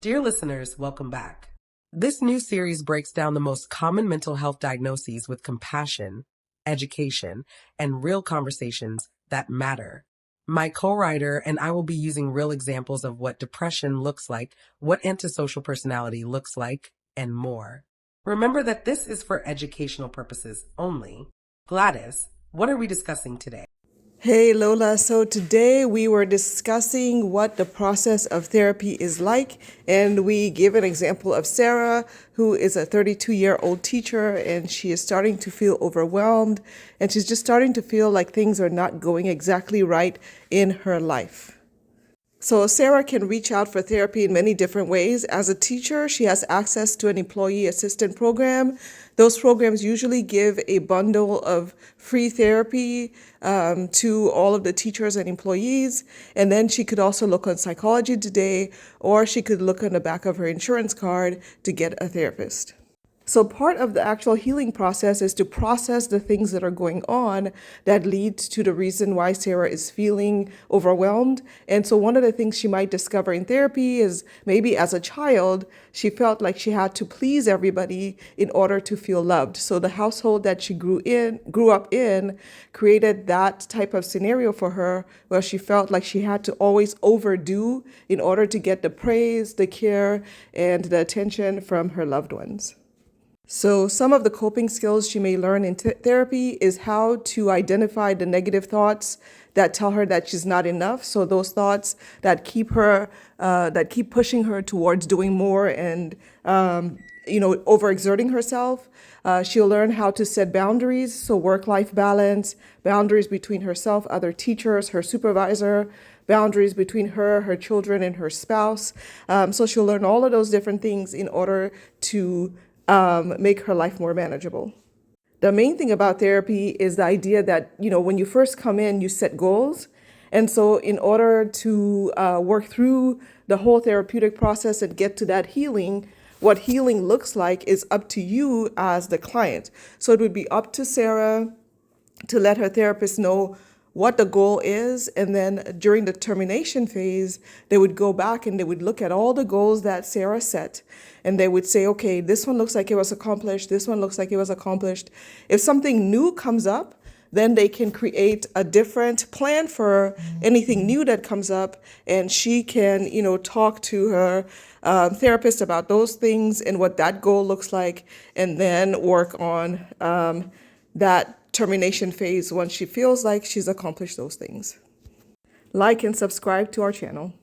Dear listeners, welcome back. This new series breaks down the most common mental health diagnoses with compassion, education, and real conversations that matter. My co-writer and I will be using real examples of what depression looks like, what antisocial personality looks like, and more. Remember that this is for educational purposes only. Gladys, what are we discussing today? Hey Lola, so today we were discussing what the process of therapy is like, and we give an example of Sarah, who is a 32-year-old teacher, and she is starting to feel overwhelmed, and she's just starting to feel like things are not going exactly right in her life. So Sarah can reach out for therapy in many different ways. As a teacher, she has access to an employee assistant program. Those programs usually give a bundle of free therapy to all of the teachers and employees. And then she could also look on Psychology Today, or she could look on the back of her insurance card to get a therapist. So part of the actual healing process is to process the things that are going on that lead to the reason why Sarah is feeling overwhelmed. And so one of the things she might discover in therapy is maybe as a child, she felt like she had to please everybody in order to feel loved. So the household that she grew up in created that type of scenario for her where she felt like she had to always overdo in order to get the praise, the care, and the attention from her loved ones. So some of the coping skills she may learn in therapy is how to identify the negative thoughts that tell her that she's not enough. So those thoughts that keep pushing her towards doing more and overexerting herself. She'll learn how to set boundaries, so work-life balance, boundaries between herself, other teachers, her supervisor, boundaries between her, her children, and her spouse. So she'll learn all of those different things in order to make her life more manageable. The main thing about therapy is the idea that, when you first come in, you set goals. And so in order to work through the whole therapeutic process and get to that healing, what healing looks like is up to you as the client. So it would be up to Sarah to let her therapist know what the goal is, and then during the termination phase, they would go back and they would look at all the goals that Sarah set, and they would say, okay, this one looks like it was accomplished, this one looks like it was accomplished. If something new comes up, then they can create a different plan for anything new that comes up, and she can, talk to her therapist about those things and what that goal looks like, and then work on that termination phase once she feels like she's accomplished those things. Like and subscribe to our channel.